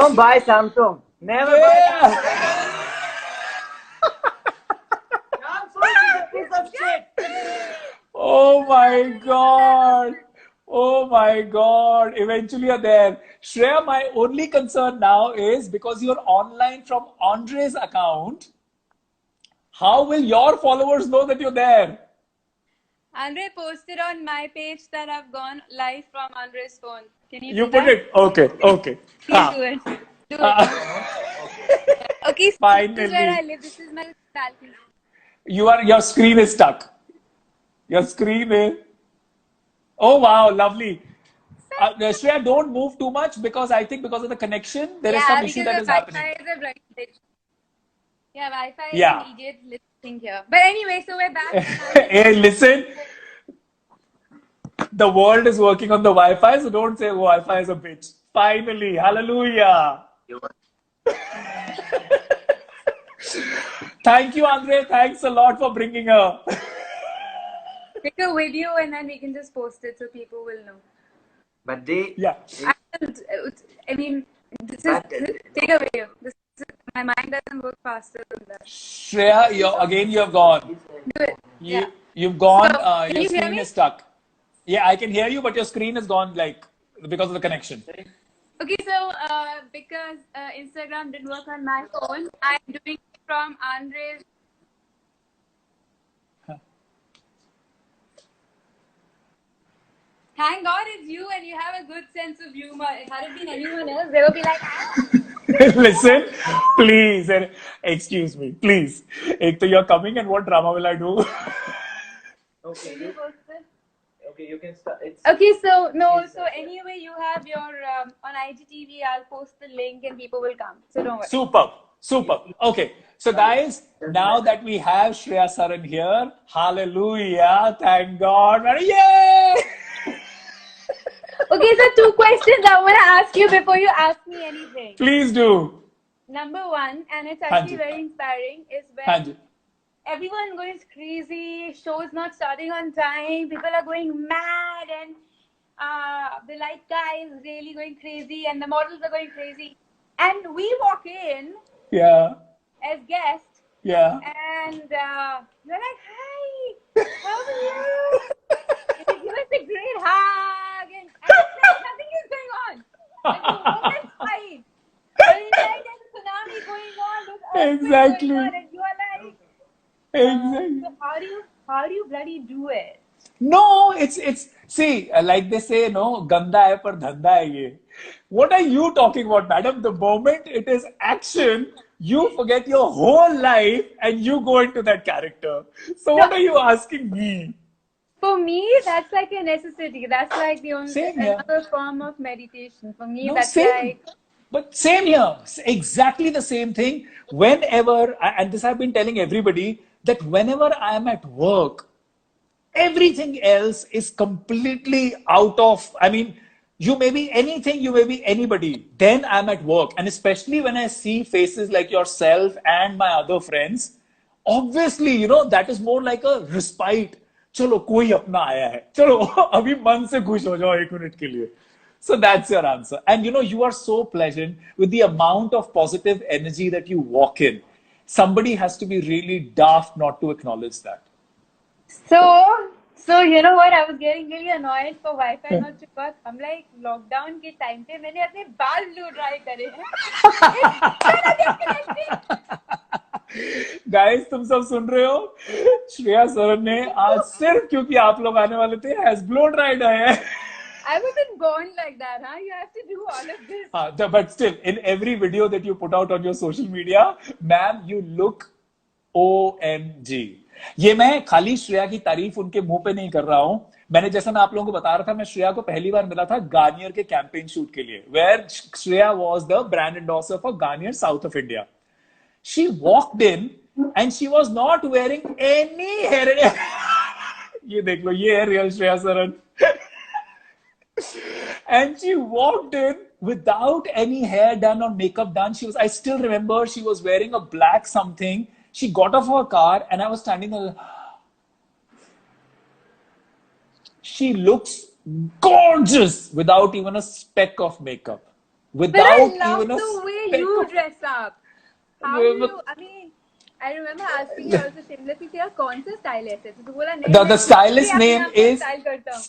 Don't buy Samsung. Never buy Samsung. Samsung is a piece of shit. Oh my God. Oh my God. Eventually you're there. Shreya, my only concern now is because you're online from Andre's account, how will your followers know that you're there? Andre posted on my page that I've gone live from Andre's phone. Can you You do put that? it. Okay. Okay. Please Ha. do it. Do it. Uh, Okay, so this is where I finally. live. This is my balcony. Your screen is stuck. Your screen is. Oh wow, lovely. Shreya, don't move too much because I think because of the connection, there is some Yeah, issue because that the is happening. Wi-Fi is a bloody bitch. Yeah, Wi-Fi is an Yeah. idiot thing here. But anyway, so we're back in Andre's Hey, phone. listen, the world is working on the Wi-Fi, so don't say Wi-Fi is a bitch. Finally, hallelujah. Thank you, Andre. Thanks a lot for bringing her. Take a video and then we can just post it so people will know. But they. Yeah. And, I mean, this is But, take a video. This is, my mind doesn't work faster than that. Shreya, you have gone. Do it. Yeah. You've gone. So, can Your you hear screen me? is stuck. Yeah, I can hear you, but your screen is gone, like because of the connection. Okay, so because Instagram didn't work on my phone, I'm doing it from Andre's. Thank God it's you and you have a good sense of humor. Had it been anyone else, they would be like, Listen, please, and excuse me, please. Ek to you're coming, and what drama will I do? Okay. "Can you post this?" Okay, you can start. It's. Okay, so no, so anyway, you have your on IGTV. I'll post the link and people will come. So don't worry. Superb, superb. Okay, so guys, now that we have Shreya Saran here, hallelujah, thank God, yay! Okay, so two questions I want to ask you before you ask me anything. Please do. Number one, and it's Hanji. actually very inspiring, is when Hanji. everyone goes crazy, shows not starting on time, people are going mad, and the light guy is really going crazy, and the models are going crazy. And we walk in Yeah, as guests, yeah. and we're like, "Hi, how are you?" And they give us a great hug, and it's like nothing is going on. Like the moment's fine. But it's like there's a tsunami going on, there's earthquake Exactly. going on, and you are like, Exactly. so how do you bloody do it? No, it's see, like they say, no, ganda hai par dhanda hai ye. What are you talking about, madam? The moment it is action, you forget your whole life and you go into that character. So what are you asking me? For me, that's like a necessity. That's like the only Same here. another form of meditation. For me, No, that's same. like But same here. Exactly the same thing. Whenever, and this I've been telling everybody, that whenever I am at work, everything else is completely out of, I mean, you may be anything, you may be anybody. Then I'm at work. And especially when I see faces like yourself and my other friends, obviously, that is more like a respite. चलो कोई अपना आया है चलो अभी मन से खुश हो जाओ एक मिनट के लिए. So that's your answer. And you are so pleasant with the amount of positive energy that you walk in. Somebody has to be really daft not to acknowledge that. so you know what? I was getting really annoyed for Wi-Fi not to work. I'm like lockdown के time पे मैंने अपने बाल blue dry करे हैं. It's disconnected. Guys तुम सब सुन रहे हो श्रेया सरन ने आज सिर्फ क्योंकि आप लोग आने वाले थे हैज ब्लो ड्राइड है. I wasn't born like that, huh? You have to do all of this. But still, in every video that you put out on your social media, ma'am, you look OMG. ये मैं खाली श्रेया की तारीफ उनके मुंह पे नहीं कर रहा हूं. मैंने जैसा मैं आप लोगों को बता रहा था, मैं श्रेया को पहली बार मिला था गार्नियर के कैंपेन शूट के लिए, where Shreya was the brand endorser for Garnier south of India. She walked in and she was not wearing any hair. ये देख लो, ये है real Shreya Saran. And she walked in without any hair done or makeup done. I still remember she was wearing a black something. She got off her car and I was standing there. She looks gorgeous without even a speck of makeup. But I without love even a the way speck you of... dress up. How do you? I mean, I remember asking you also shamelessly, तेरा कौन सा style है ऐसे? तो तू बोला नहीं The मैं stylist अपने name आप को is style करता हूँ.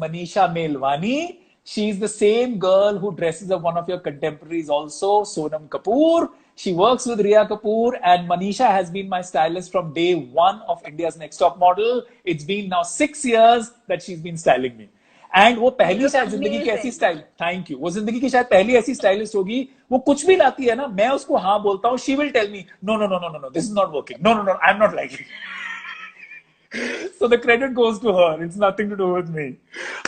Manisha Melwani. She's the same girl who dresses up one of your contemporaries also, Sonam Kapoor. She works with Riya Kapoor, and Manisha has been my stylist from day one of India's Next Top Model. It's been now 6 years that she's been styling me. And वो You पहली look शायद जिंदगी की ऐसी amazing. Style, thank you, वो जिंदगी की शायद पहली ऐसी स्टाइलिस्ट होगी, वो कुछ भी लाती है ना, मैं उसको हाँ बोलता हूँ, she will tell me no no no no no no, this is not working, no no no, I am not like it. So the credit goes to her. It's nothing to do with me.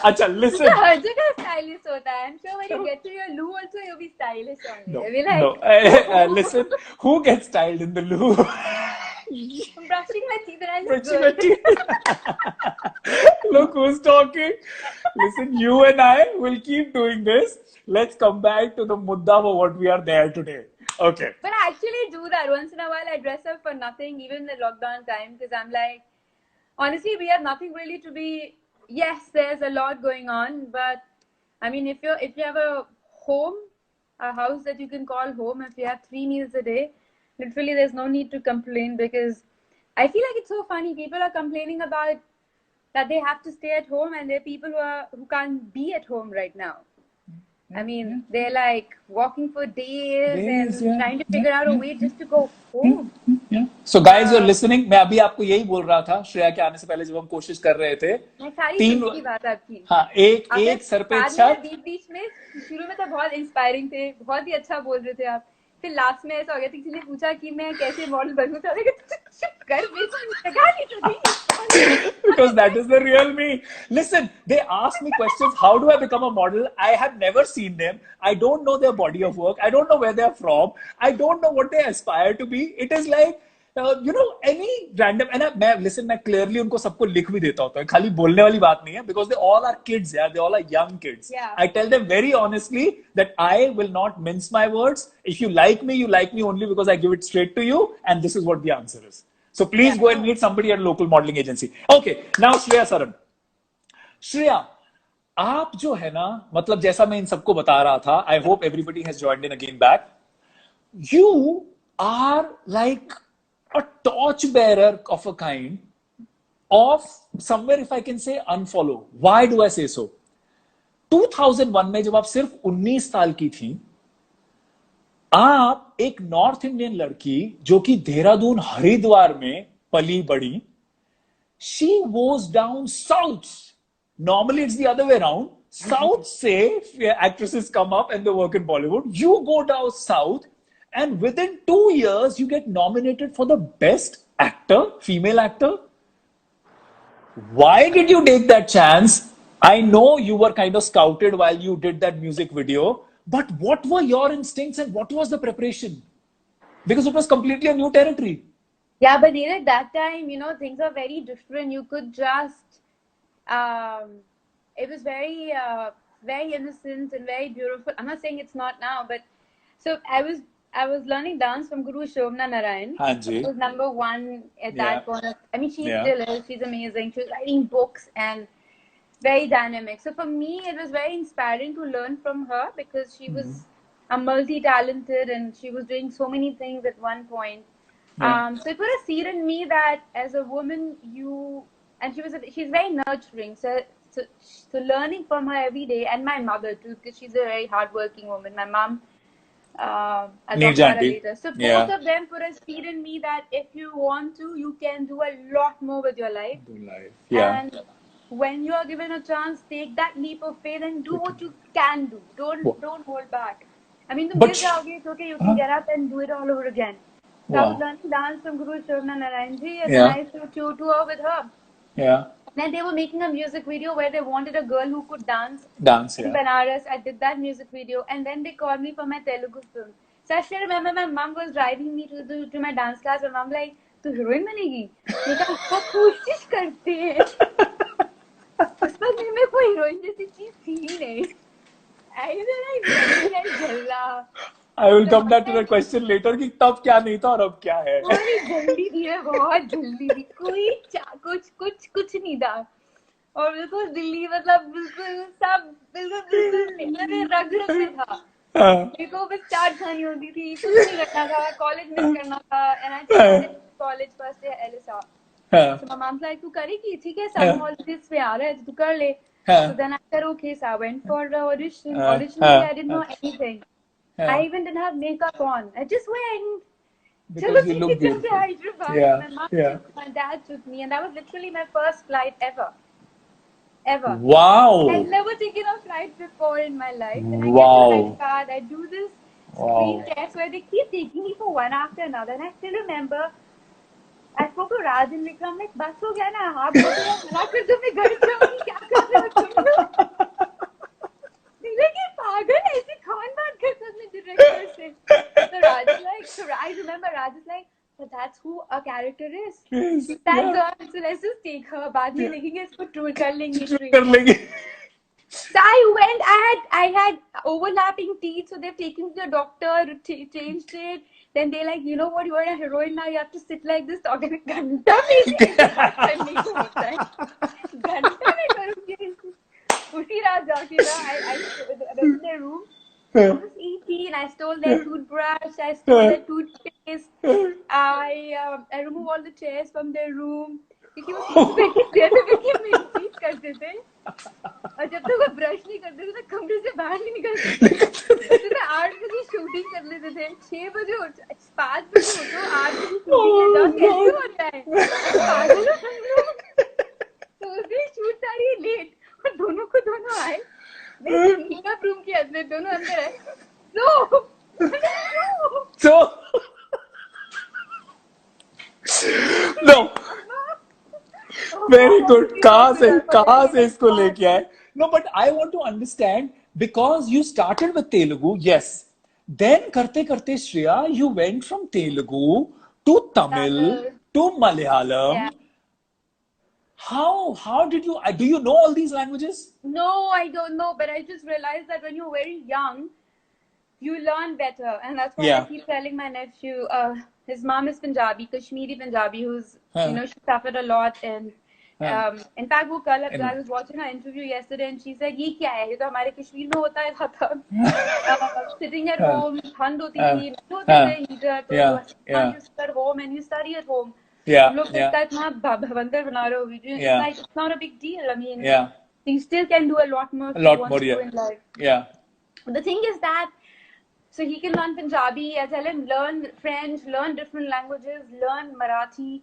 Acha, तो listen. हर जगह stylish होता है. I'm sure when you get to your loo also you'll be stylish only. No, You'll be like, no. Listen, who gets styled in the loo? I'm brushing my teeth and I look Brushing my good. teeth. Look who's talking. Listen, you and I will keep doing this. Let's come back to the mudda for what we are there today. Okay. But I actually do that once in a while. I dress up for nothing, even in the lockdown time, because I'm like, honestly, we have nothing really to be. Yes, there's a lot going on, but I mean, if you have a home, a house that you can call home, if you have 3 meals a day, literally, there's no need to complain, because I feel like it's so funny. People are complaining about that they have to stay at home, and there are people who can't be at home right now. I mean, they're like walking for days and trying to figure out a way just to go home. So guys, you're listening. मैं अभी आपको यही बोल रहा था, श्रेया के आने से पहले जब हम कोशिश कर रहे थे. मैं सारी तीन सुन की बात आपकी. हाँ, एक सर पे छत. बीच में शुरू में तो बहुत इंस्पायरिंग थे, बहुत ही अच्छा बोल रहे थे आप. फिर लास्ट में ऐसा हो गया था, किसी ने पूछा कि मैं कैसे मॉडल बनूं, तो मैंने कहा चुप कर, because that is the real me. Listen, they ask me questions. How do I become a model? I have never seen them. I don't know their body of work. I don't know where they are from. I don't know what they aspire to be. It is like, any random. And मैं clearly उनको सबको लिख भी देता होता है. खाली बोलने वाली बात नहीं है, because they all are kids, yeah. They all are young kids. Yeah. I tell them very honestly that I will not mince my words. If you like me only because I give it straight to you, and this is what the answer is. So please go and meet somebody at a local modeling agency. Okay, now Shreya Saran. Shreya, आप जो है ना, मतलब जैसा मैं इन सबको बता रहा था, I hope everybody has joined in again back. You are like a torchbearer of a kind of somewhere, if I can say, unfollow. Why do I say so? 2001 में जब आप सिर्फ 19 साल की थी, आप एक नॉर्थ इंडियन लड़की जो कि देहरादून हरिद्वार में पली बड़ी, she goes down south. Normally it's the other way around. South से actresses come up and they work in Bollywood. You go down south, and within 2 years you get nominated for the best actor, female actor. Why did you take that chance? I know you were kind of scouted while you did that music video. But what were your instincts and what was the preparation? Because it was completely a new territory. Yeah, but at that time, things are very different. You could just, it was very, very innocent and very beautiful. I'm not saying it's not now, but so I was learning dance from Guru Shobna Narayan. Hanji. She was number 1 at that point. I mean, she still is. She's amazing. She was writing books and very dynamic. So for me, it was very inspiring to learn from her, because she was a multi-talented and she was doing so many things at one point. So it put a seed in me that as a woman, and she's very nurturing. So learning from her every day, and my mother too, because she's a very hardworking woman. My mom, I'll talk about her later. So both of them put a seed in me that if you want to, you can do a lot more with your life. Yeah. And when you are given a chance, take that leap of faith and do what you can do. Don't hold back. I mean, it's okay, you can get up and do it all over again. So I was learning dance from Guru Shobna Narayan ji, and then I used to tour with her. Yeah. Then they were making a music video where they wanted a girl who could dance in Banaras. I did that music video, and then they called me for my Telugu film. So I still remember my mom was driving me to my dance class, and mom like, "Tu heroine banegi?" मैं कहा कोशिश करते हैं. उस वक्त में कोई heroine जैसी चीज थी ही नहीं. I will come back to the question later कि तब क्या नहीं था और अब क्या है. बहुत जल्दी थी, कोई कुछ नहीं था. और बिल्कुल दिल्ली मतलब बिल्कुल सब बिल्कुल मेरे रग रग में था। मेरे को बस चाट खानी होती थी, कुछ नहीं करना था, कॉलेज मिस करना था, and I decided college first day LSR. So my mom's like, तू करेगी? ठीक है, summer holidays पे आ रहा है तो तू कर ले. So then I said, okay, so I went for the audition. Originally, I didn't know anything. I even didn't have makeup on. I just went. Because you look चलो beautiful. Hyderabad. Yeah, My mom yeah. took, my dad took me, and that was literally my first flight ever. Ever. Wow. I've never taken a flight before in my life. And I get to Wow. Hyderabad, I do this screen Wow. test where they keep taking me for one after another. And I still remember, I spoke to Raj and Vikram, like, बस हो गया ना, आप बोलो मना कर दो, मैं घर जाऊंगी, क्या कर रहे हो तुम लोग? लेकिन पागल ऐसे कौन बात करता है अपने director से? So Raj is like, so I remember Raj is like, but that's who a character is. Yes, She's that yeah. girl, so let's just take her. बाद में देखेंगे इसको troll कर लेंगे. कर लेंगे. So I went, I had overlapping teeth, so they've taken to the doctor, changed it. Then they like, you know what, you are a heroine now, you have to sit like this, talking घंटा में ऐसे बात करने को होता है. घंटा में करूँगी. उसी रात जाके ना, I in their room. I was 18. I stole their toothbrush. I stole their toothpaste. I removed all the chairs from their room. क्योंकि वो देर में मेरी चीज करते थे. और जब तक वो ब्रश नहीं करते थे ना, कमरे से बाहर नहीं निकलते थे. 8 बजे शूटिंग कर लेते थे, 6 बजे 5 बजे उठो, 8 बजे शूटिंग है. कैसे हो रहा है? पागल हो तुम लोग. तो उस दिन शूट सारी लेट, और दोनों को दोनों आए. मेकअप रूम के अंदर दोनों अंदर है. So no. Very good. कहाँ से इसको लेके आए? No, but I want to understand, because you started with Telugu, yes. Then करते करते Shreya, you went from Telugu to Tamil to Malayalam. Yeah. How did you? Do you know all these languages? No, I don't know, but I just realized that when you're very young, you learn better, and that's why I keep telling my nephew. His mom is Punjabi, Kashmiri Punjabi, who's she suffered a lot, and in fact, I was watching her interview yesterday, and she said, "ये क्या है? ये तो हमारे कश्मीर में होता है था." Sitting at home, ठंड होती थी, नहीं होते थे heater, तो you sit at home and you study at home. Look, इतना भवंतर बना रहे हो, it's not a big deal. I mean, you still can do a lot more. In life. Yeah. The thing is that, so he can learn Punjabi. I tell him, learn French, learn different languages, learn Marathi.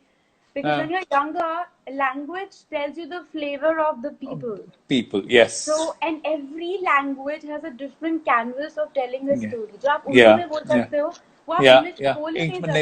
Because when you're younger, language tells you the flavor of the people. Yes. So, and every language has a different canvas of telling a story. जो आप उर्दू में बोल सकते हो, वो आप English में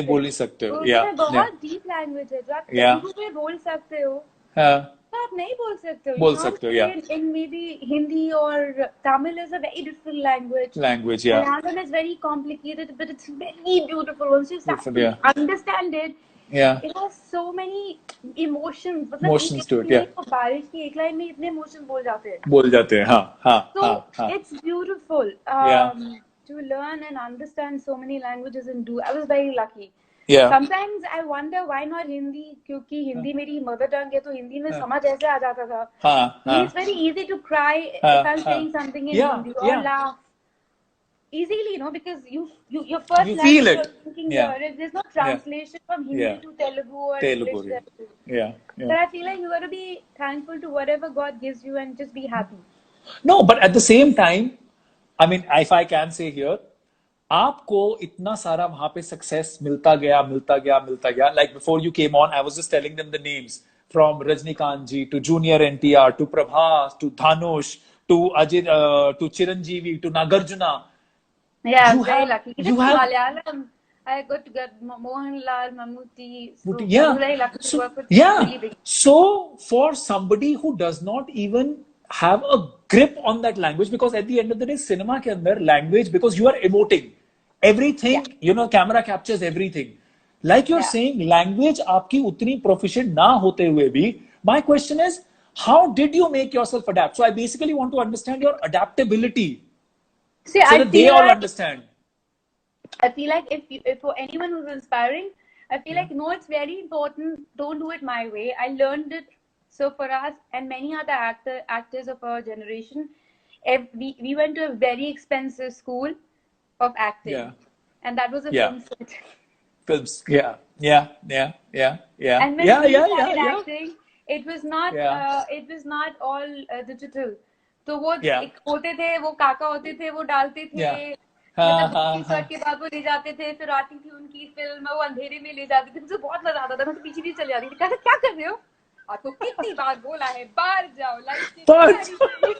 बोल नहीं सकते हो. उर्दू में बहुत deep language है, जो आप तेलुगु में बोल सकते हो, तो आप नहीं बोल सकते हो. बोल सकते हो, in maybe Hindi or Tamil is a very different language. Malayalam is very complicated, but it's very beautiful. Once you start to understand it, it has so many emotions. Emotions to it. बारिश की एक line में इतने emotions बोल जाते हैं. So it's beautiful to learn and understand so many languages and do. I was very lucky. Sometimes I wonder why not Hindi, क्योंकि हिंदी मेरी mother tongue है, तो हिंदी में समझ ऐसे आ जाता था. It's very easy to cry if I'm saying something in Hindi or laugh easily, because your first language feel it. Thinking there's no translation from Hindi to Telugu or English. But I feel like you got to be thankful to whatever God gives you and just be happy. No, but at the same time, I mean, if I can say here, आपको इतना सारा वहां पे success मिलता गया. Like before you came on, I was just telling them the names, from Rajnikant ji to Junior NTR to Prabhas to Dhanush to Ajit to Chiranjeevi to Nagarjuna. Yeah, I'm very lucky. Malayalam, I got to get Mohanlal, Mammootty. So I'm very lucky to work with really big. So for somebody who does not even have a grip on that language, because at the end of the day, cinema ke andar language, because you are emoting everything, camera captures everything. Like you're saying, language aapki utni proficient na hote hue bhi. My question is, how did you make yourself adapt? So I basically want to understand your adaptability. See, so that they all understand. I feel like if for anyone who's inspiring, I feel like, no, it's very important. Don't do it my way. I learned it So for us and many other actors of our generation, we went to a very expensive school of acting, Yeah. and that was a Yeah. film set. Films. Yeah. Yeah. Yeah. Yeah. Yeah. And when Yeah. we Yeah. Yeah. started Yeah. acting, it was Yeah. not all digital. तो वो Yeah. एक होते थे, वो काका होते थे, वो डालते थे, Yeah. मतलब हाँ 2-3 हाँ शॉट के बाद वो ले जाते थे, फिर आती थी उनकी फिल्म, वो अंधेरे में ले जाते थे, मुझे बहुत मजा आता था, मैं तो पीछे पीछे चले जाती थी, कहते क्या कर रहे हो, आपको कितनी बार बोला है बाहर जाओ, लाइफ की बाहर तैयारी करिए।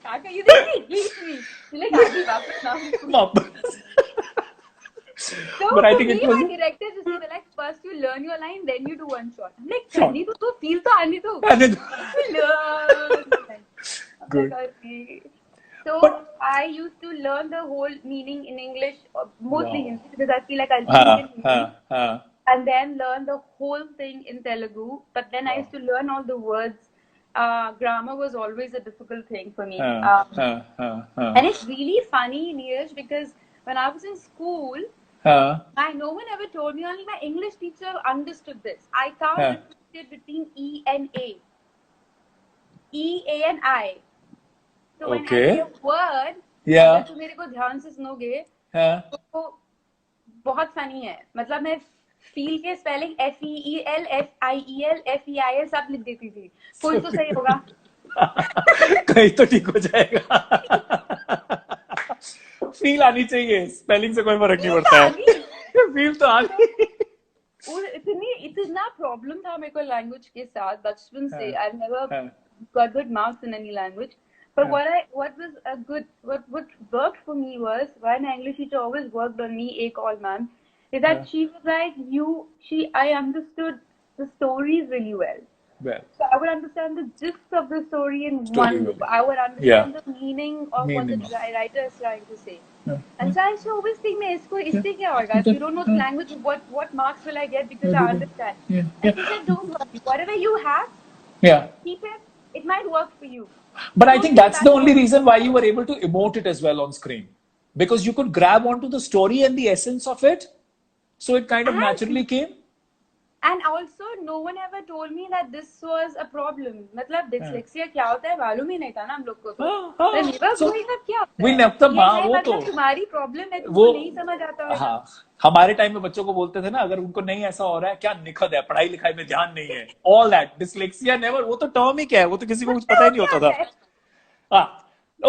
काका you didn't leave me, like आगे वापस ना। वापस. So But I for think me, it was my directors just say like, first you learn your line, then you do one shot. I'm like, Shot. करनी तो feel तो आने दो. And then- Learn. Good. Okay. So But- I used to learn the whole meaning in English, mostly Wow. Hindi, because I feel like I'll speak in Hindi, हाँ. and then learn the whole thing in Telugu. But then I used to learn all the words. Grammar was always a difficult thing for me. And it's really funny, Neeraj, because when I was in school, no one ever told me, only my English teacher understood this. I can't differentiate between E and A. E, A and I. So when I say a word, Yeah. अगर तुम मेरे को ध्यान से सुनोगे, तो बहुत funny है. मतलब मैं feel के spelling FEEL, FIEL, FEIL सब लिख देती थी. कोई तो सही होगा. कहीं तो ठीक हो जाएगा. फील आनी चाहिए, स्पेलिंग से कोई फर्क नहीं पड़ता है. फील तो आ गई. और इतना प्रॉब्लम था मेरे को लैंग्वेज के साथ बचपन से. I never got good marks in any language. But what worked for me was, why my English teacher always worked on me, एक all ma'am, is that she was like, I understood the stories really well. Well, So I would understand the gist of the story in one loop. I would understand the meaning of what the writer is trying to say. And so I used to always think, इससे क्या होगा? If you don't know the language, what marks will I get because I understand? And she said, don't worry. Whatever you have, keep it. It might work for you. But I think that's the only reason why you were able to emote it as well on screen. Because you could grab onto the story and the essence of it. So it kind of naturally came. And also, no one ever told me that this was a problem. मतलब dyslexia क्या होता है मालूम ही नहीं था ना हम लोग को. So क्या होता we है? never ये मतलब तुम्हारी प्रॉब्लम है, तुमको नहीं समझ आता होगा. हाँ, हमारे टाइम में बच्चों को बोलते थे ना, अगर उनको नहीं ऐसा हो रहा है, क्या निखद है, पढ़ाई लिखाई में ध्यान नहीं है, all that dyslexia never, वो तो टर्म ही क्या है, वो तो किसी को कुछ पता ही नहीं होता था.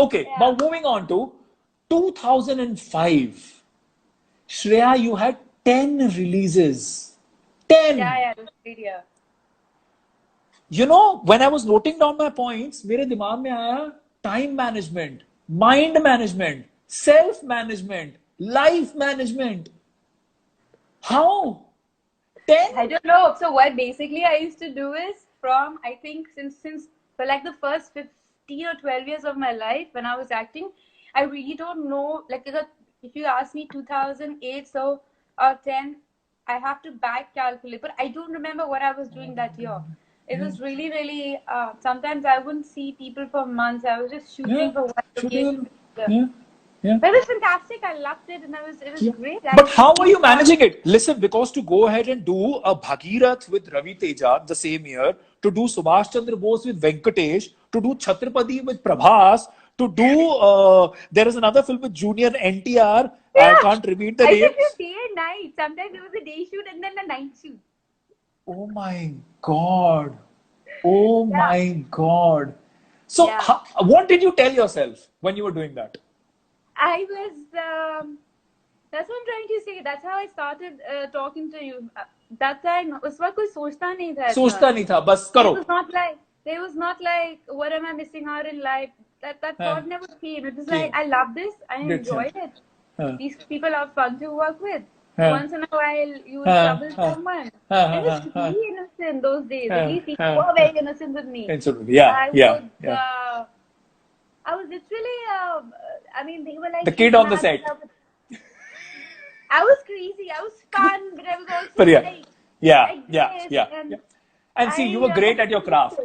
Okay, now moving on to 2005. Shreya, you had 10 releases. 10. Yeah, that's great, yeah. You know, when I was noting down my points, मेरे दिमाग में आया time management, mind management, self management, life management. How? 10? I don't know. So what basically I used to do is, from I think since for like the first 15 or 12 years of my life when I was acting, I really don't know. Like if you ask me 2008 or 10, I have to back calculate, but I don't remember what I was doing that year. It was really, really. Sometimes I wouldn't see people for months. I was just shooting for one location. But it was fantastic. I loved it, and it was great. But how are you managing it? Listen, because to go ahead and do a Bhagirath with Ravi Teja the same year, to do Subhash Chandra Bose with Venkatesh, to do Chhatrapati with Prabhas, to do there is another film with Junior NTR. I can't repeat the name. I did day and night. Sometimes it was a day shoot and then a night shoot. Oh my God. Oh my God. So what did you tell yourself when you were doing that? I was, that's what I'm trying to say. That's how I started talking to you. That time, उस वक्त कोई सोचता नहीं था. सोचता नहीं था, बस करो. There was not like, what am I missing out in life? That thought never came. It was like, I love this. I enjoyed it. These people are fun to work with. Once in a while, you will trouble someone. It was really innocent those days. At least people were very innocent with me. I was literally, I mean, they were like... The kid on the set. I was crazy. I was fun, but I was also like... Yeah. And see, you were great at your craft.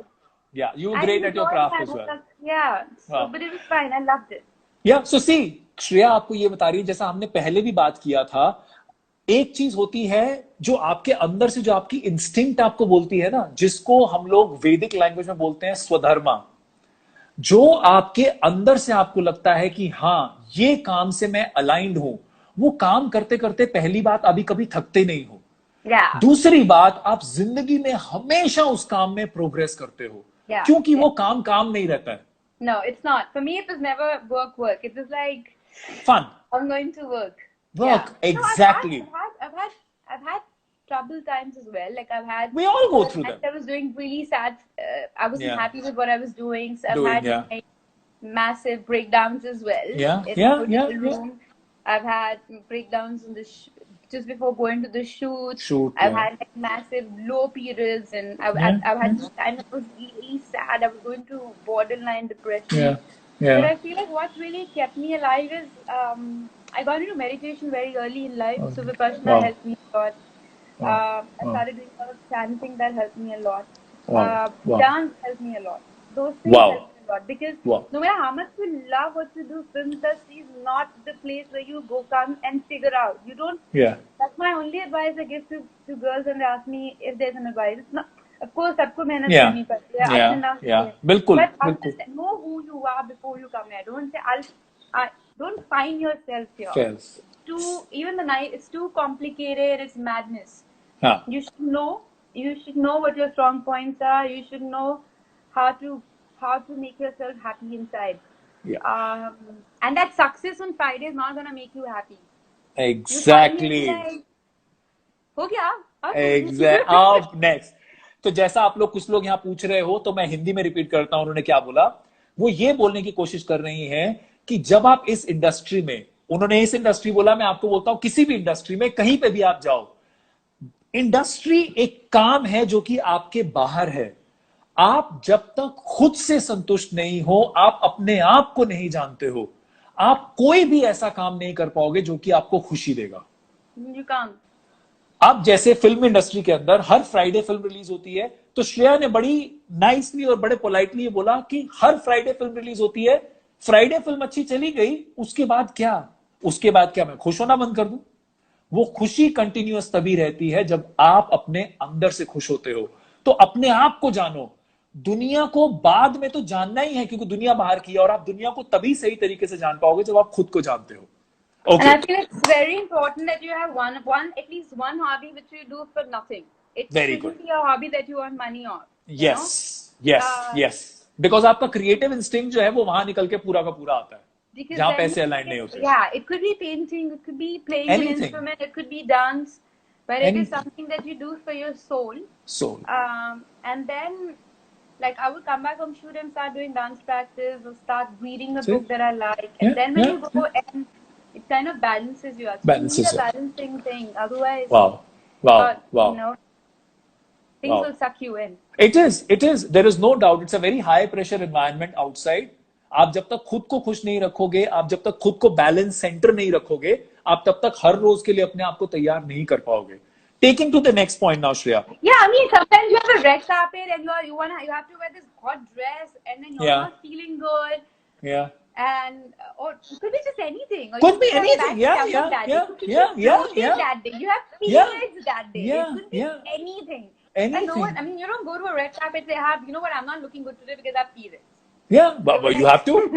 Yeah, you were great at your craft as well. Yeah, but it was fine. I loved it. Yeah, so see, Shreya आपको ये बता रही है, जैसा हमने पहले भी बात किया था, एक चीज होती है जो आपके अंदर से, जो आपकी इंस्टिंक्ट आपको बोलती है ना, जिसको हम लोग वैदिक लैंग्वेज में बोलते हैं स्वधर्मा, जो आपके अंदर से आपको लगता है कि हाँ ये काम से मैं अलाइंड हूं, वो काम करते करते पहली बात अभी कभी थकते नहीं हो, Yeah. दूसरी बात आप जिंदगी में हमेशा उस काम में प्रोग्रेस करते हो, Yeah. क्योंकि वो काम काम नहीं रहता है, No, it's not. For me, it was never work. It was like fun I'm going to work. Work, No, exactly. I've had trouble times as well. Like I've had. We all go through times them. I was doing really sad. I wasn't Yeah. happy with what I was doing. So I've Doing, had yeah. like, massive breakdowns as well. Yeah, in yeah, the yeah, room. I've had breakdowns in the just before going to the shoot. I've yeah. had like massive low periods, and I've Yeah. had this time that was really sad. I was going to borderline depression. Yeah, But yeah. I feel like what really kept me alive is I got into meditation very early in life. Okay. So Vipassana Wow. helped me a lot. Wow. I started doing a lot of chanting, that helped me a lot. Wow. Wow. Dance helped me a lot. Those things Wow. helped me a lot because Wow. no matter how much you love what you do, film industry is not the place where you go come and figure out. You don't. Yeah. That's my only advice I give to girls when they ask me if there's an advice. It's not. Of course, सबको मेहनत Yeah. करनी पड़ती है. Yeah. Ups and downs Yeah. होते हैं. बिल्कुल, But बिल्कुल. understand, know who you are before you come here. Don't say don't find yourself here. Fails. Even the night, it's too complicated. It's madness. हाँ. You should know what your strong points are. You should know how to make yourself happy inside. Yeah. And that success on Friday is not gonna make you happy. Exactly. हो गया? अब next. तो जैसा आप लोग, कुछ लोग यहाँ पूछ रहे हो, तो मैं हिंदी में रिपीट करता हूं उन्होंने क्या बोला. वो ये बोलने की कोशिश कर रही हैं कि जब आप इस इंडस्ट्री में, उन्होंने इस इंडस्ट्री बोला, मैं आपको बोलता हूं किसी भी इंडस्ट्री में कहीं पे भी आप जाओ, इंडस्ट्री एक काम है जो कि आपके बाहर है. आप जब तक खुद से संतुष्ट नहीं हो, आप अपने आप को नहीं जानते हो, आप कोई भी ऐसा काम नहीं कर पाओगे जो कि आपको खुशी देगा. You can't. अब जैसे फिल्म इंडस्ट्री के अंदर हर फ्राइडे फिल्म रिलीज होती है, तो श्रेया ने बड़ी नाइसली और बड़े पोलाइटली बोला कि हर फ्राइडे फिल्म रिलीज होती है, फ्राइडे फिल्म अच्छी चली गई, उसके बाद क्या, मैं खुश होना बंद कर दूं? वो खुशी कंटिन्यूअस तभी रहती है जब आप अपने अंदर से खुश होते हो. तो अपने आप को जानो. दुनिया को बाद में तो जानना ही है, क्योंकि दुनिया बाहर की है, और आप दुनिया को तभी सही तरीके से जान पाओगे जब आप खुद को जानते हो. Okay. And I feel it's very important that you have at least one hobby which you do for nothing. It shouldn't be a hobby that you earn money on. Yes. Because आपका creative instinct जो है वो वहां निकल के पूरा का पूरा आता है, जहाँ पैसे अलाइन नहीं होते. Yeah, it could be painting, it could be playing an instrument, it could be dance, but it is something that you do for your soul. And then, like, I would come back from shoot and start doing dance practice or start reading the book that I like, and then when you go and it kind of balances you out. You need a balancing thing. Otherwise, you know, things will suck you in. It is. There is no doubt. It's a very high pressure environment outside. आप जब तक खुद को खुश नहीं रखोगे, आप जब तक खुद को बैलेंस सेंटर नहीं रखोगे, आप तब तक हर रोज के लिए अपने आप को तैयार नहीं कर पाओगे. Taking to the next point now, Shreya. Yeah, I mean, sometimes you have a red carpet and you have to wear this hot dress and then you're not feeling good. Yeah. And or it could be just anything. Or could be anything. Yeah. You have periods that day. It could be anything. And no one, I mean, you don't go to a red carpet and say, you know what, I'm not looking good today because I have periods. Yeah, but you have to.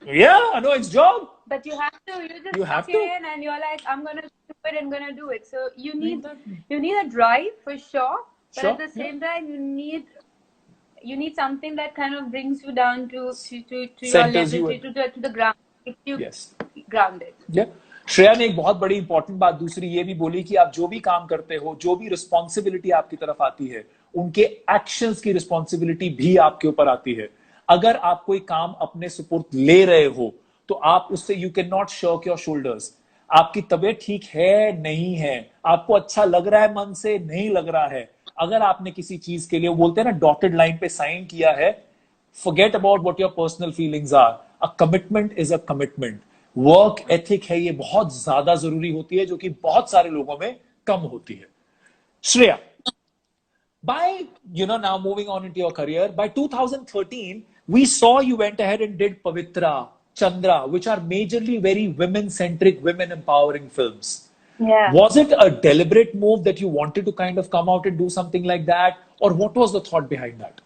Yeah, I know, it's job. But you have to. You have to. In and you're like, I'm gonna do it and gonna do it. So you need a drive for sure. But at the same time, you need something that kind of brings you down to your level, to the ground. Keeps you grounded. Yeah. Shreya ने एक बहुत बड़ी important बात दूसरी ये भी बोली कि आप जो भी काम करते हो, जो भी रिस्पॉन्सिबिलिटी आपकी तरफ आती है, उनके एक्शंस की रिस्पॉन्सिबिलिटी भी आपके ऊपर आती है. अगर आप कोई काम अपने सुपुर्द ले रहे हो, तो आप उससे you can not shark your shoulders. आपकी तबीयत ठीक है, नहीं है, आपको अच्छा लग रहा है, मन से नहीं लग रहा है, अगर आपने किसी चीज के लिए, वो बोलते हैं ना, डॉटेड लाइन पे साइन किया है, forget about what your personal feelings are. A commitment is a commitment. Work ethic है, ये बहुत ज्यादा जरूरी होती है, जो कि बहुत सारे लोगों में कम होती है. Shreya, by now moving on into your career, by 2013 we saw you went ahead and did Pavitra, Chandra, which are majorly very women centric, women empowering films. Yeah. Was it a deliberate move that you wanted to kind of come out and do something like that, or what was the thought behind that?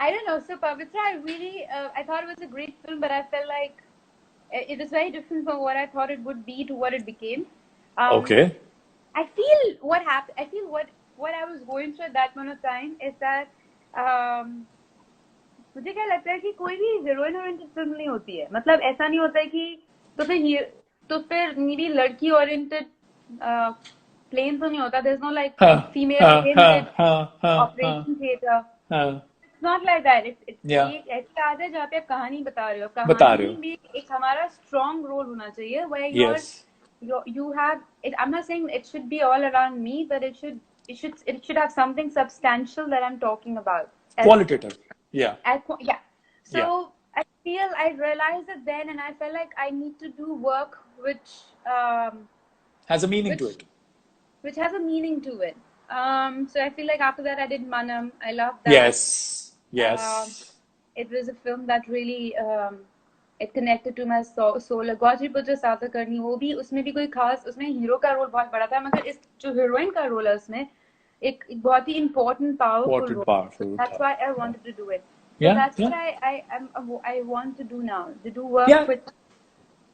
I don't know. So Pavitra, I thought it was a great film, but I felt like it was very different from what I thought it would be to what it became. Um, Okay. I feel what happened. I feel what I was going through at that point of time is that मुझे क्या लगता है कि कोई भी heroine oriented film नहीं होती है. मतलब ऐसा नहीं होता है कि तो फिर मेरी लड़की ओरिएंटेड प्लेन तो नहीं होता. There's no like Huh, female huh, huh, oriented huh, huh, huh, operation theatre. huh. It's not like that. It's Yeah, एक ऐसी आदत है जहाँ पे आप कहानी बता रहे हो. बता रहे कहानी हो. में एक हमारा strong role होना चाहिए where Yes. you have it. I'm not saying it should be all around me, but it should have something substantial that I'm talking about. Qualitative. Yeah, Yeah. So yeah. I realized it then, and I felt like I need to do work Has a meaning to which it. which has a meaning to it. So I feel like after that I did Manam. I loved that. Yes, Um, yes. it was a film that really it connected to my soul. Gautriputtra Satakarni, वो भी उसमें भी कोई खास उसमें hero का role बहुत बड़ा था, मगर इस जो हीरोइन का रोल है उसमें एक बहुत ही important powerful Important, role. powerful. That's why I wanted to do it. So Yeah, that's yeah. what I want to do now. To do work Yeah. with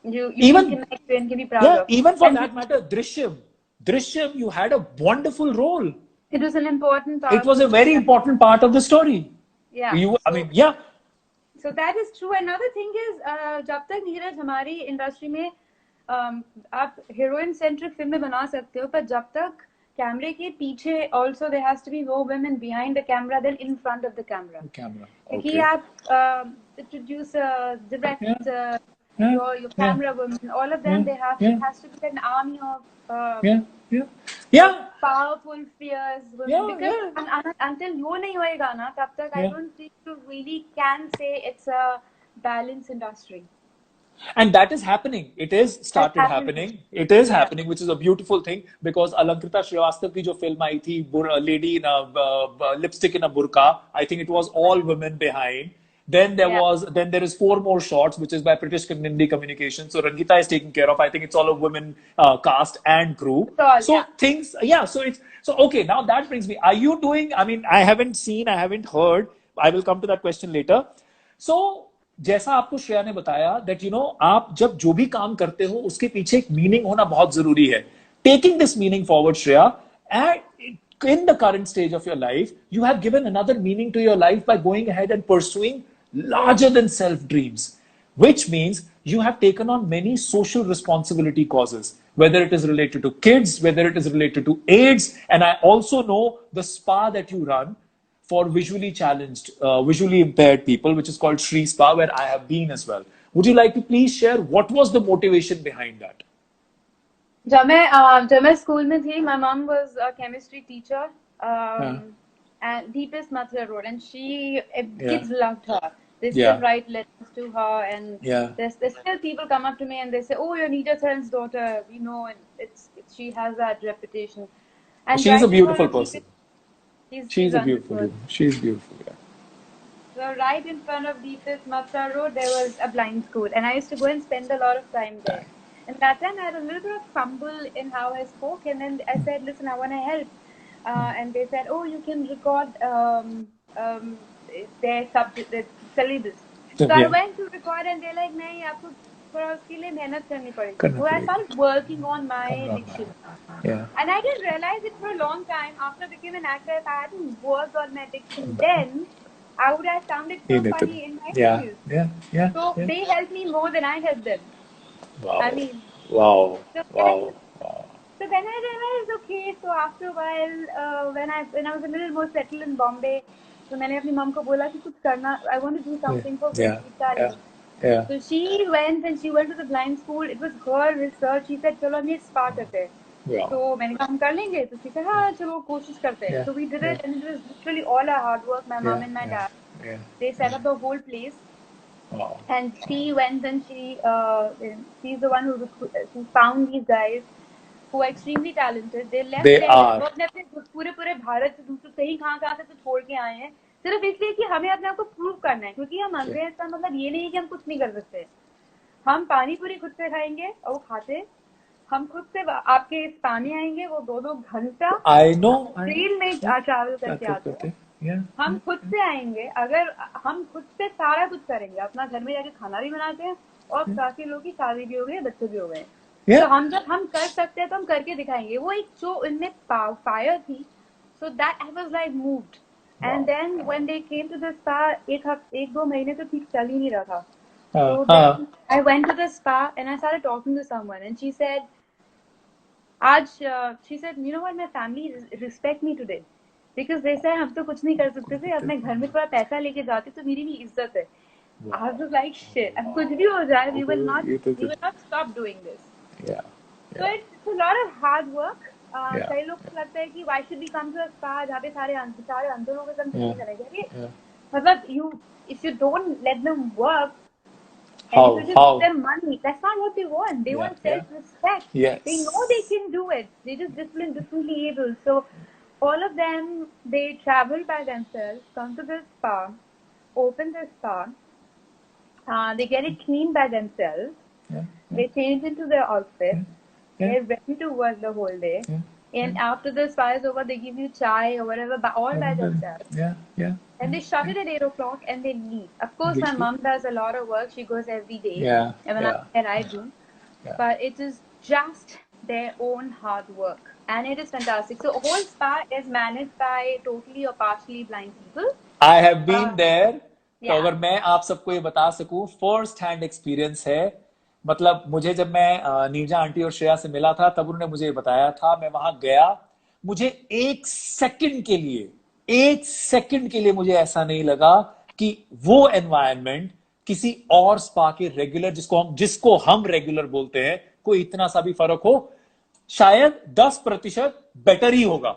you Even can connect to and can be proud yeah, of. even for And that matter, Drishyam, you had a wonderful role. it was an important It was a powerful very important part of the story. yeah. I mean, yeah, So that is true. Another thing is, जब तक नीरज हमारी industry में आप heroine centric फिल्में बना सकते हो, पर जब तक कैमरे के पीछे also there has to be more women behind the camera than in front of the camera. camera. क्योंकि Okay. आप the producer, director, Yeah, your yeah, camera women, all of them, yeah, it yeah, has to be an army of yeah, yeah, yeah, powerful, fierce women. yeah, Because yeah. until वो नहीं होएगा ना, तब तक I Yeah. don't think you really can say it's a balanced industry. And that is happening. It is started That's happening. It is Yeah. happening, which is a beautiful thing because Alankrita Srivastav की जो film आई थी, Lady in a Lipstick in a Burqa, I think it was all women behind. Then there is 4 more shots, which is by Pritish Nindi Communications. So Rangita is taken care of. I think it's all a women cast and crew. Yeah. Things, yeah. So okay. Now that brings me. Are you doing? I mean, I haven't seen, I haven't heard. I will come to that question later. So जैसा आपको श्रेया ने बताया that आप जब जो भी काम करते हो उसके पीछे एक मीनिंग होना बहुत जरूरी है. Taking this meaning forward, Shreya, and in the current stage of your life, you have given another meaning to your life by going ahead and pursuing larger than self dreams, which means you have taken on many social responsibility causes, whether it is related to kids, whether it is related to AIDS, and I also know the spa that you run for visually challenged, visually impaired people, which is called Shri Spa, where I have been as well. Would you like to please share what was the motivation behind that? जब मैं school में थी, my mom was a chemistry teacher, and Deepest Mathura Road, and kids loved her. They still write letters to her, and there's still people come up to me and they say, "Oh, you're Nija Tharan's daughter," and she has that reputation. And she's a beautiful person. She's a beautiful woman. She's beautiful, yeah. So right in front of Deepest Mathura Road, there was a blind school, and I used to go and spend a lot of time there. And that time I had a little bit of fumble in how I spoke, and then I said, "Listen, I want to help." And they said, "Oh, you can record their subject, their syllabus." So I went to record, and they're like, "नहीं, आपको थोड़ा उसके लिए मेहनत करनी पड़ेगी." So I started working on my diction. And I didn't realize it for a long time. After I became an actor, if I hadn't worked on my diction then, I would have sounded so funny in my interviews. So they helped me more than I helped them. Wow. I mean, wow. So then I realized, okay, so after a while, when I was a little more settled in Bombay, so मैंने अपनी mom को बोला कि कुछ करना, I want to do something for visually challenged. So she went to the blind school. It was her research. She said, चलो हम ये spa करते हैं. तो मैंने कहा हम कर लेंगे. तो she said, हाँ चलो कोशिश करते हैं. So we did it, and it was literally all our hard work. My mom and my dad. They set up the whole place. Wow. And she went and she's the one who found these guys who are extremely talented. They left They there. are. वो अपने पूरे भारत से दूसरे कहीं कहाँ से तो छोड़ के आए हैं, सिर्फ इसलिए कि हमें अपने आप को प्रूव करना है, क्योंकि हम अंग्रेज का मतलब ये नहीं है कि हम कुछ नहीं कर सकते. हम पानी पूरी खुद से खाएंगे और वो खाते, हम खुद से आपके स्पा में आएंगे, वो 2-2 घंटा I know. ट्रेन में ट्रैवल करके आते हैं। Yeah. हम खुद से आएंगे, अगर हम खुद से सारा कुछ करेंगे, अपना घर में जाके खाना भी बनाते हैं, और काफी लोगों की शादी भी हो गई, बच्चे भी हो गए। Yeah. तो हम जब हम कर सकते हैं तो हम करके दिखाएंगे। वो एक जो इनमें फायर थी, so that I was like moved. And then when they came to the spa, 1-2 महीने तो ठीक चल ही नहीं रहा था। So then I went to the spa and I started talking to someone, and she said, she said, you know what, my family respect me today because they said हम तो कुछ नहीं कर सकते थे, अब मैं घर में थोड़ा पैसा लेके जाती तो मेरी भी इज्जत है। I was like shit, अब कुछ भी हो जाए, we will not stop doing this. Yeah. So it's a lot of hard work. Yeah. कई लोग को लगता है कि why should we come to a spa जहाँ पे सारे अंधे लोग एकदम नहीं करेंगे। मतलब if you don't let them work, and if you just give them money, that's not what they want. They want self-respect. Yes. They know they can do it. They just differently able. So all of them, they travel by themselves, come to the spa, open the spa. They get it cleaned by themselves. They change into their outfit. They're ready to work the whole day. And after the spa is over, they give you chai or whatever, all by themselves. Yeah. And they shut it at 8 o'clock and they leave. Of course, my mom does a lot of work. She goes every day. And when I'm there, I do. But it is just their own hard work. And it is fantastic. So, whole spa is managed by totally or partially blind people. I have been there. तो अगर मैं आप सबको ये बता सकूं, first hand experience है। मतलब मुझे जब मैं नीरजा आंटी और श्रेया से मिला था, तब उन्होंने मुझे बताया था, मैं वहां गया, मुझे एक सेकंड के लिए मुझे ऐसा नहीं लगा कि वो एनवायरनमेंट किसी और स्पा के रेगुलर, जिसको हम रेगुलर बोलते हैं, कोई इतना सा भी फर्क हो, शायद 10% बेटर ही होगा।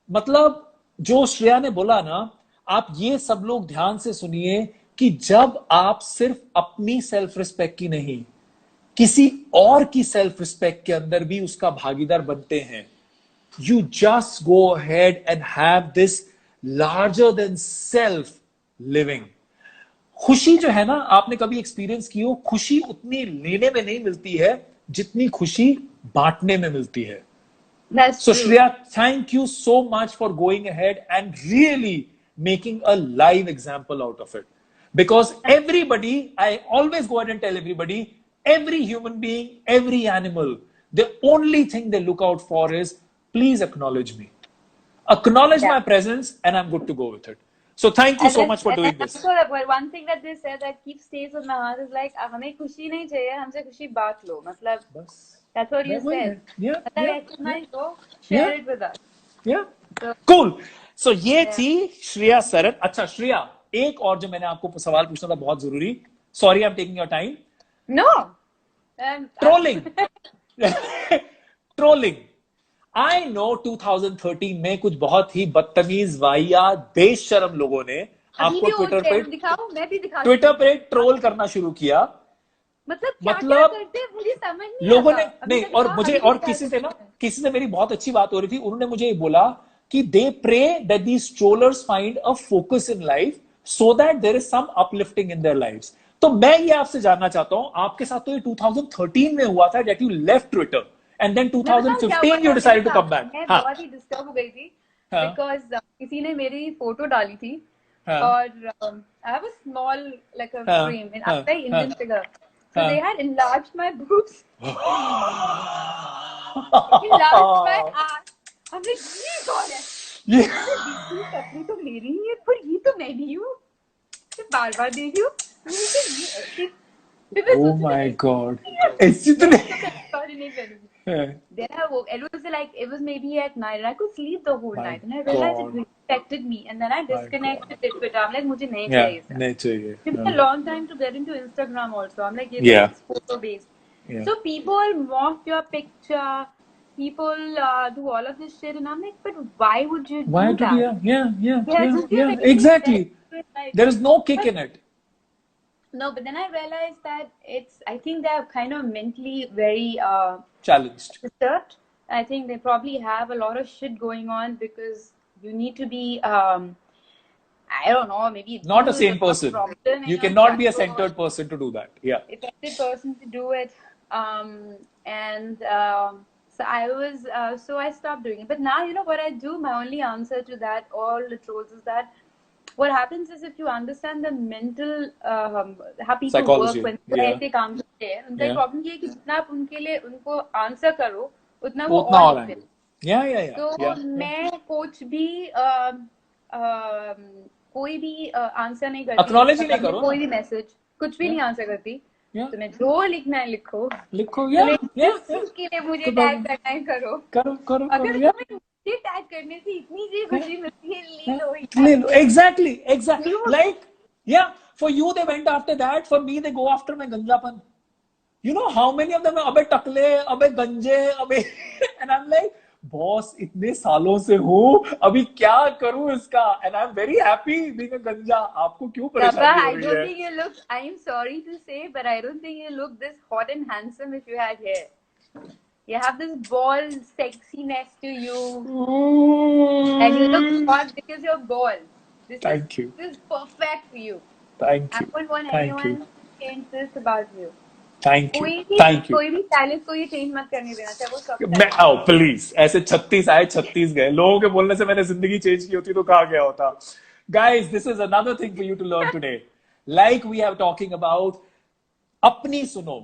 मतलब जो श्रेया ने बोला ना, आप ये सब लोग ध्यान से सुनिए कि जब आप सिर्फ अपनी सेल्फ रिस्पेक्ट की नहीं, किसी और की सेल्फ रिस्पेक्ट के अंदर भी उसका भागीदार बनते हैं, you just go ahead and have this larger than self living. खुशी जो है ना, आपने कभी एक्सपीरियंस की हो, खुशी उतनी लेने में नहीं मिलती है जितनी खुशी बांटने में मिलती है। That's so true. Shreya, thank you so much for going ahead and really making a live example out of it. Because everybody, I always go ahead and tell everybody, every human being, every animal, the only thing they look out for is, please acknowledge me. Acknowledge my presence and I'm good to go with it. So thank you so much for doing this. One thing that they said that keeps stays with my heart is like, हमें खुशी नहीं चाहिए, हमसे खुशी बांट लो। मतलब that's what you said. Share it with us. Cool. So ये थी श्रेया सरन। अच्छा श्रेया, एक और जो मैंने आपको सवाल पूछना था बहुत जरूरी। Sorry, I'm taking your time. No. Trolling. I know 2013 में कुछ बहुत ही बदतमीज, वाहियात, बेशर्म लोगों ने आपको ट्विटर पे ट्रोल करना शुरू किया। मतलब क्या करते हैं मुझे समझ नहीं लोगों ने नहीं, और मुझे और किसी से मेरी बहुत अच्छी बात हो रही थी, उन्होंने मुझे ये बोला कि they pray that these trollers find a focus in life so that there is some uplifting in their lives. तो मैं ये आपसे जानना चाहता हूँ, आपके साथ तो ये 2013 में हुआ था that you left Twitter and then 2015 you decided to come back. मैं बहुत ही डिस्टर्ब हो गई थी because किसी ने मेरी फोटो डाली थी और I have a small like a frame and I'm very Indian figure. So they had enlarged my boobs. Enlarged my ass. I'm like, ये कौन है? ये कपड़े तो मेरी ही है, पर ये तो मैं नहीं हूँ। बार-बार देख रही हूँ। Oh my God! ऐसी तो नहीं करूँगी। Then I woke. It was maybe at night, and I could sleep the whole night, and I realized it really affected me. And then I disconnected it with. I'm like, मुझे नहीं चाहिए। नहीं चाहिए। It took a long time to get into Instagram also. I'm like, it's photo based. So people mock your picture. People do all of this shit, and I'm like, but why would you do that? Yeah. Exactly. There is no kick in it. No, but then I realized that I think they're kind of mentally very challenged. Disturbed. I think they probably have a lot of shit going on because you need to be I don't know, maybe Not a you sane have person. problem in You your cannot be a chakra. centered person to do that. Yeah. Effective person to do it. And so so I stopped doing it. But now, what I do, my only answer to that, all the trolls, is that what happens is if you understand the mental, how people work Psychology. when Yeah. ऐसे काम करते हैं, उनका Yeah. Problem ये है कि जितना आप उनके लिए उनको आंसर करो, उतना वो उतना और और लिखते आएंगे. हैं. Yeah, yeah, yeah. तो Yeah. मैं कुछ भी कोई भी आंसर नहीं करती. Acknowledge ही नहीं मतलब करो कोई ना. भी मैसेज कुछ भी Yeah. नहीं आंसर करती. Yeah. तुम्हें जो लिखना है लिखो. लिखो. Yeah. Yeah. Yeah. उसके लिए मुझे तो टैग करना है करो. करो. अगर Yeah. तुम्हें मुझे टैग करने से इतनी सी खुशी मिलती है, ले लो ले लो. Exactly. You- Like, yeah, for you they went after that. For me they go after my ganjapan. You know how many of them are अबे टकले, अबे गंजे, अबे and I'm like, बॉस इतने सालों से हूँ, अभी क्या करूँ इसका? And I'm very happy being a गंजा. आपको क्यों Gabba, परेशानी हो I रही don't है? think you look, I'm sorry to say, but I don't think you look this hot and handsome if you had hair. You have this bald sexiness to you, and you look hot because you're bald. Thank you. This is perfect for you. Thank I you. wouldn't want Thank anyone you. to change this about you. Thank you. कोई भी Thank you. कोई भी talent को ये change मत करने देना, चाहे वो सब मैं आओ प्लीज. ऐसे 36 आए 36 गए. लोगों के बोलने से मैंने जिंदगी चेंज की होती तो कहाँ गया होता. Guys, this is another thing for you to learn today. Like we are talking about, अपनी सुनो.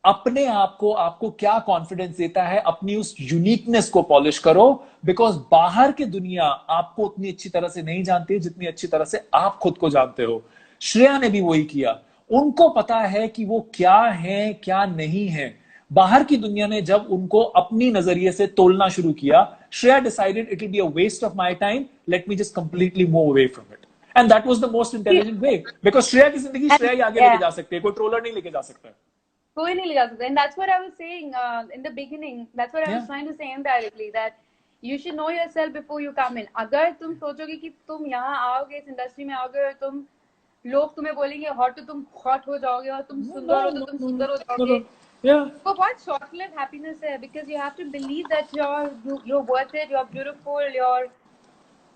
अपने आप को आपको क्या कॉन्फिडेंस देता है, अपनी उस यूनिकनेस को पॉलिश करो. बिकॉज बाहर की दुनिया आपको उतनी अच्छी तरह से नहीं जानती जितनी अच्छी तरह से आप खुद को जानते हो. श्रेया ने भी वही किया. उनको पता है कि वो क्या है क्या नहीं है. बाहर की दुनिया ने जब उनको अपनी नजरिए से तोलना शुरू किया, Shreya decided it will be a waste of my time, let me just completely move away from it. And that was the most intelligent way. Because Shreya की जिंदगी श्रेया ही आगे लेके जा सकती है, कोई ट्रोलर नहीं लेके जा सकता है. कोई नहीं लगा सकता. And that's what I was saying in the beginning. That's what I was trying to say indirectly, that you should know yourself before you come in. अगर तुम सोचोगे कि तुम यहाँ आओगे, इस इंडस्ट्री में आओगे और लोग तुम्हें बोलेंगे हॉट, तो तुम हॉट हो जाओगे, और तुम सुंदर हो तो तुम सुंदर हो जाओगे. वो बहुत short lived happiness है, because you have to believe that you're worth it, you're beautiful,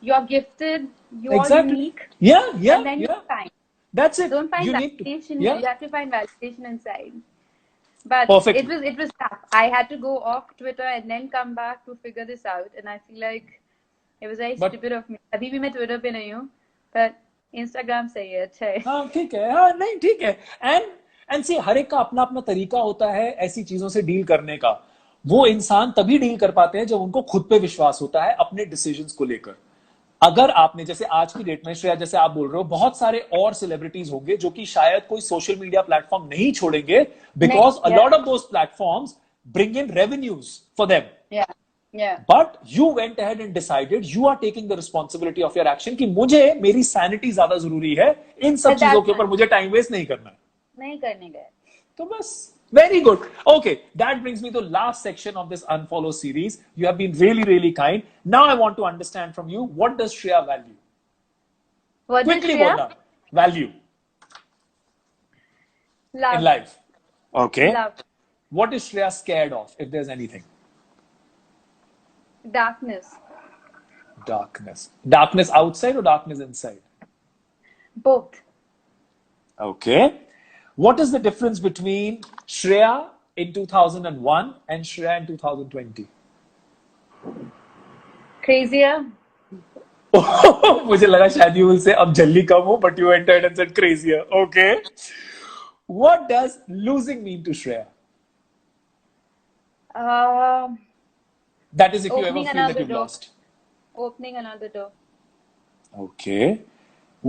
you're gifted, you're unique. And then you're fine. That's it. Don't find You validation. You have to find validation inside. But Perfect. it was tough. I had to go off Twitter and then come back to figure this out, and I feel like it was very stupid of me. अभी भी मैं Twitter पे नहीं हूँ, but Instagram सही है, अच्छा है. हाँ ठीक है. हाँ नहीं ठीक है. एंड सी हर एक का अपना अपना तरीका होता है ऐसी चीजों से डील करने का. वो इंसान तभी डील कर पाते हैं जब उनको खुद पे विश्वास होता है अपने डिसीजंस को लेकर. अगर आपने, जैसे आज की डेट में श्रेया जैसे आप बोल रहे हो, बहुत सारे और सेलिब्रिटीज होंगे जो कि शायद कोई सोशल मीडिया प्लेटफॉर्म नहीं छोड़ेंगे, because a lot of those platforms bring in revenues for them. But you went ahead and decided, you are taking the responsibility of your action, कि मुझे मेरी सैनिटी ज्यादा जरूरी है, इन सब चीजों के ऊपर मुझे टाइम वेस्ट नहीं करना है. नहीं करने गए. तो बस. Very good. Okay, that brings me to the last section of this Unfollow series. You have been really, really kind. Now I want to understand from you, what does Shreya value? What Quickly, does Shreya Bolna. Value. Love. In life. Okay. Love. What is Shreya scared of, if there's anything? Darkness. Darkness. Darkness outside or darkness inside? Both. Okay. What is the difference between Shreya in 2001 and Shreya in 2020? Crazier. मुझे लगा शायद you will say अब जल्दी कम हो, but you entered and said crazier. Okay. What does losing mean to Shreya? That is if you ever feel that you've lost. Opening another door. Okay.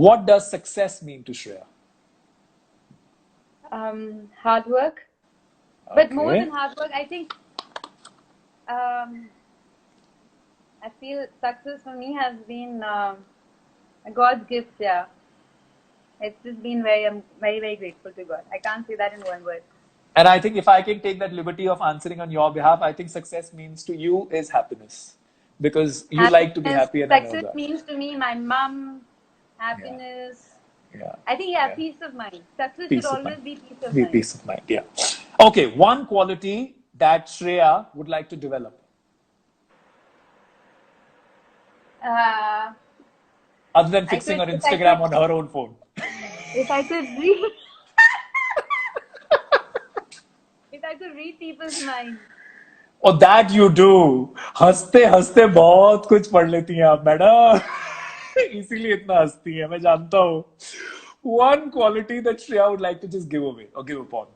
What does success mean to Shreya? Hard work. But more than hard work, I think I feel success for me has been God's gift. Yeah, it's just been I'm very, very grateful to God. I can't say that in one word. And I think if I can take that liberty of answering on your behalf, I think success means to you is happiness, because you like to be happy, and I know success that. means to me my mom, happiness. Yeah. I think peace of mind. Success should always be peace of mind. Peace of mind. Yeah. Okay, one quality that Shreya would like to develop. other than I fixing could- her if I Instagram could- on her own phone? If I could read, if I could read people's minds. Oh, that you do. हंसते हंसते बहुत कुछ पढ़ लेती हैं आप madam. इसीलिए इतना हंसती हैं, मैं जानता हूँ. One quality that Shreya would like to just give away or give upon.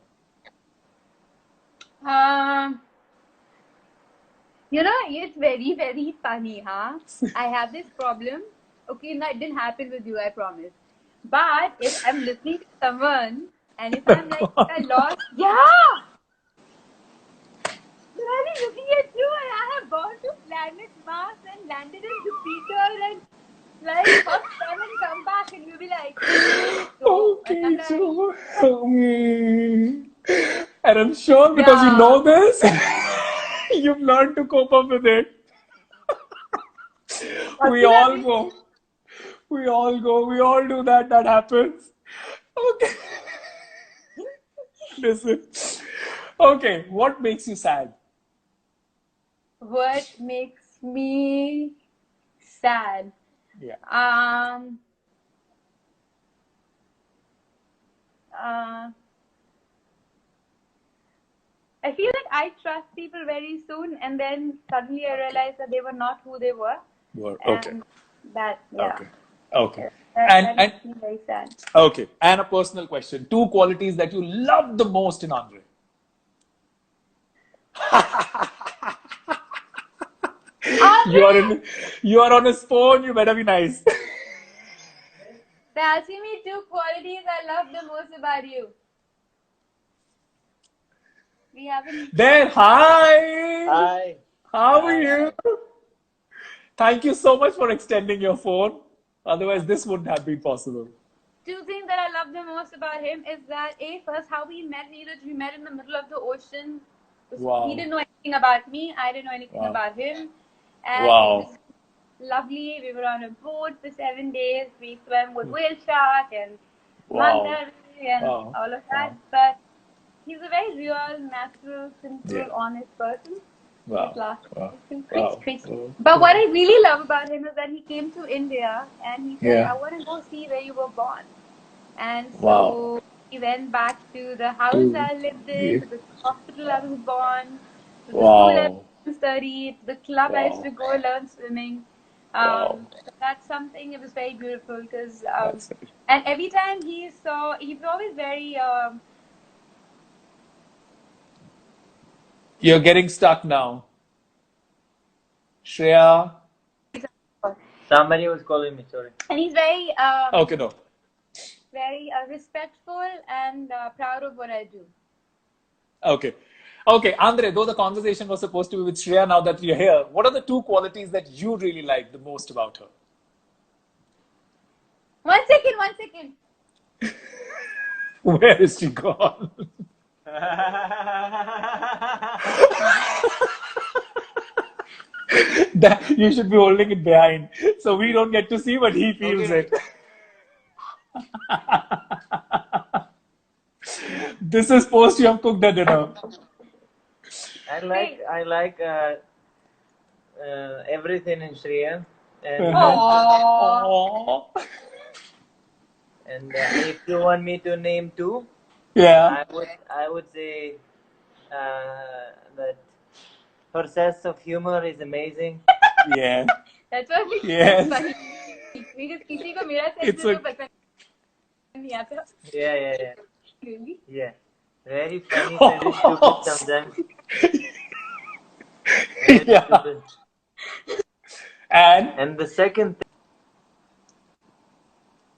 You know, it's very, very funny, huh? I have this problem. Okay, no, it didn't happen with you, I promise. But if I'm listening to someone and if I'm like, I lost, yeah! But I've been looking at you and I have gone to planet Mars and landed in Jupiter and like hop down and come back and you'll be like, so, and I'm Okay, like, so, and I'm sure because you Yeah. know this, you've learned to cope up with it. We all go. We all go. We all do that. That happens. Okay. Listen. Okay, what makes you sad? what makes me sad? Yeah. I feel like I trust people very soon, and then suddenly I realized that they were not who they were, Okay. and that yeah, Okay. Okay. that And makes me very sad. okay. And a personal question. 2 qualities that you love the most in Andre. You are on his phone. You better be nice. They're asking me 2 qualities I love the most about you. We haven't. There. Hi. Hi. How are you? Thank you so much for extending your phone. Otherwise, this wouldn't have been possible. 2 things that I love the most about him is that first how we met. We met in the middle of the ocean. Wow. He didn't know anything about me. I didn't know anything Wow. about him. And Wow. it was lovely. We were on a boat for 7 days. We swam with whale shark and Wow. manta ray and Wow. all of that. Wow. But he's a very real, natural, simple, Yeah. honest person. Wow. Just last. Wow. Preach, Wow. preach. Wow. But what I really love about him is that he came to India and he said, Yeah. I want to go see where you were born. And so Wow. he went back to the house To- I lived in, yeah. to the hospital I was born, to the Wow. school I studied, to the club I used Wow. to go learn swimming. Wow. That's something, it was very beautiful because, That's it. and every time he was always very, You're getting stuck now. Shreya. Somebody was calling me, sorry. and he's very, Okay, no. very respectful and proud of what I do. Okay. Okay, Andre, though the conversation was supposed to be with Shreya, now that you're here, what are the 2 qualities that you really like the most about her? 1 second. Where is she gone? That you should be holding it behind so we don't get to see, but he feels Okay. it. This is post you have cooked the dinner. I like everything in Shreya. And, Aww. Aww. and if you want me to name 2, Yeah. I would say that her sense of humor is amazing. Yeah. That's what we Yes. funny. Because किसी को मेरा It's sense a- तो पसंद नहीं आता. Yeah. Really? Yeah. Very funny, very stupid sometimes. Very Yeah. stupid. And The second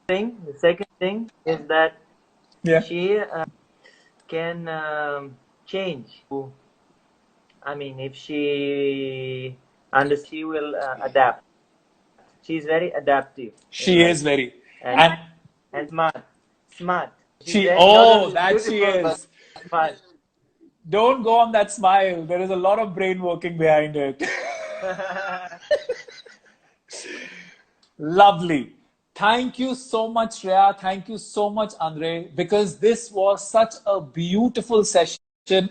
thing is that yeah. she can change. I mean, if she she will adapt. She's very adaptive. She is very. and, And smart. She's she, very- oh, not that she beautiful, but is. smart. Don't go on that smile. There is a lot of brain working behind it. Lovely. Thank you so much, Shreya. Thank you so much, Andre, because this was such a beautiful session,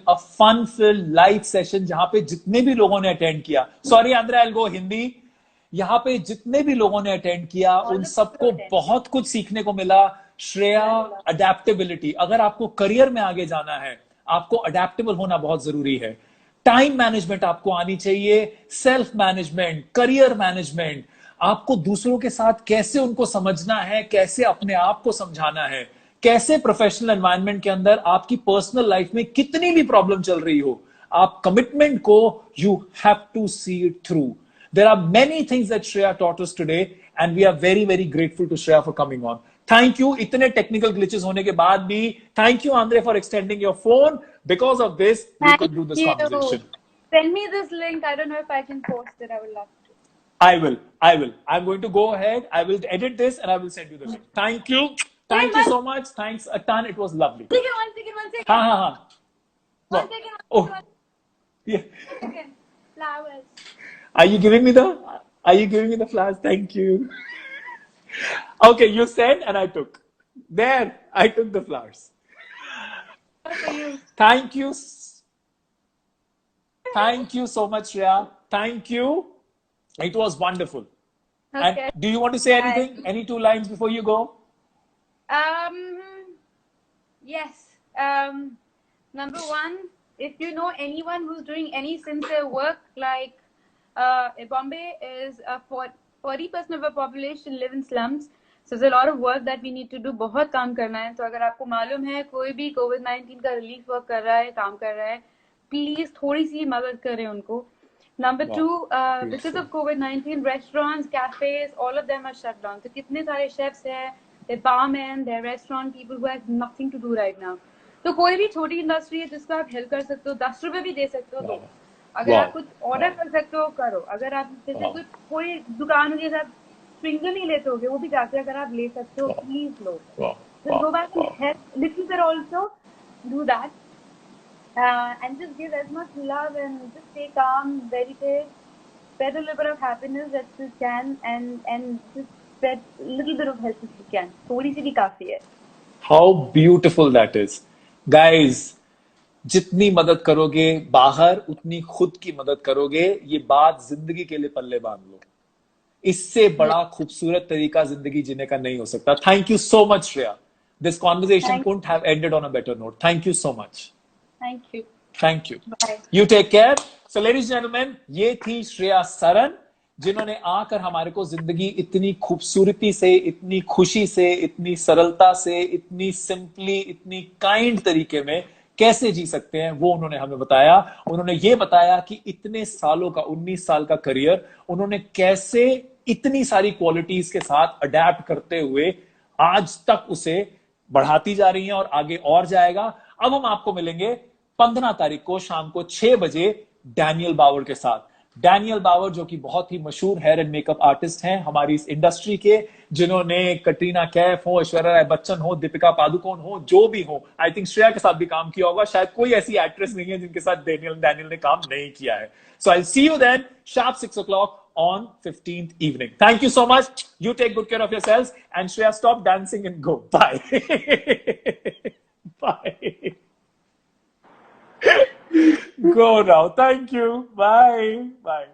a fun-filled live session, जहाँ पे जितने भी लोगों ने attend किया. Sorry, Andre, I'll go Hindi. यहाँ पे जितने भी लोगों ने अटेंड किया उन सबको बहुत कुछ सीखने को मिला। श्रेया, अडेप्टेबिलिटी, अगर आपको करियर में आगे जाना है आपको अडेप्टेबल होना बहुत जरूरी है। टाइम मैनेजमेंट आपको आनी चाहिए, सेल्फ मैनेजमेंट, करियर मैनेजमेंट, आपको दूसरों के साथ कैसे उनको समझना है, कैसे अपने आप को समझाना है, कैसे प्रोफेशनल एनवायरनमेंट के अंदर आपकी पर्सनल लाइफ में कितनी भी प्रॉब्लम चल रही हो, आप कमिटमेंट को you have to see it through. There are many things that Shreya taught us today and we are very, very grateful to Shreya for coming on. Thank you. इतने technical glitches होने के बाद भी thank you Andre for extending your phone. Because of this, we could do this conversation. Send me this link. I don't know if I can post it. I would love to. I will. I'm going to go ahead. I will edit this and I will send you the link. Thank you. Thank you so much. Thanks a ton. It was lovely. One second. Ha. One second. Oh. Yeah. 1 second. Flowers. Are you giving me the flowers? Thank you. Okay, you sent and I took. There, I took the flowers. For you. Thank you. Thank you so much, Shreya. Thank you. It was wonderful. Okay. And do you want to say anything? Any 2 lines before you go? Yes. Number one, if you know anyone who's doing any sincere work, like Bombay is 40% of our population live in slums, so there's a lot of work that we need to do. बहुत काम करना है. तो अगर आपको मालूम है कोई भी COVID-19 का रिलीफ वर्क कर रहा है, काम कर रहा है, प्लीज थोड़ी सी मदद करें उनको. Number two, because of COVID-19, restaurants, cafes, all of them are shut down. So कितने सारे chefs हैं, they're barmen, they're restaurant people who have nothing to do right now. तो कोई भी छोटी इंडस्ट्री है जिसको आप हेल्प कर सकते हो, 10 रुपए भी दे सकते हो दो. अगर आप कुछ ऑर्डर कर सकते हो करो. अगर आप जैसे कोई दुकान के साथ स्विंगर नहीं लेते होगे, वो भी जाके अगर आप ले सकते हो please low. Just go back and help little bit also, do that. And just give as much love and just stay calm, meditate, spread a little bit of happiness that you can, and just spread a little bit of help if you can. थोड़ी सी भी काफी है. How beautiful that is. Guys, जितनी मदद करोगे बाहर उतनी खुद की मदद करोगे. ये बात जिंदगी के लिए पल्ले बांध लो. इससे बड़ा खूबसूरत तरीका जिंदगी जीने का नहीं हो सकता. Thank you so much, Shreya. This conversation couldn't have ended on a better note. Thank you so much. Thank you. Thank you. Bye. You take care. So, ladies and gentlemen, ये थी श्रेया सरन, जिन्होंने आकर हमारे को जिंदगी इतनी खूबसूरती से, इतनी खुशी से, इतनी सरलता से, इतनी सिंपली, इतनी काइंड तरीके में कैसे जी सकते हैं वो उन्होंने हमें बताया. उन्होंने ये बताया कि इतने सालों का 19 साल का करियर उन्होंने कैसे इतनी सारी क्वालिटीज के साथ अडेप्ट करते हुए आज तक उसे बढ़ाती जा रही हैं और आगे और जाएगा. अब हम आपको मिलेंगे 15 तारीख को शाम को 6 बजे डैनियल बावर के साथ. डैनियल बावर जो कि बहुत ही मशहूर हेयर एंड मेकअप आर्टिस्ट हैं हमारी इस इंडस्ट्री के, जिन्होंने कटरीना कैफ हो, ऐश्वर्या राय बच्चन हो, दीपिका पादुकोण हो, जो भी हो, आई थिंक श्रेया के साथ भी काम किया होगा. शायद कोई ऐसी एक्ट्रेस नहीं है जिनके साथ डैनियल ने काम नहीं किया है. सो आई सी you then sharp 6 o'clock on 15th evening. Thank you so much. You take good care of yourselves. And Shreya, stop dancing and go. Bye. Bye. Go now. Thank you. Bye. Bye.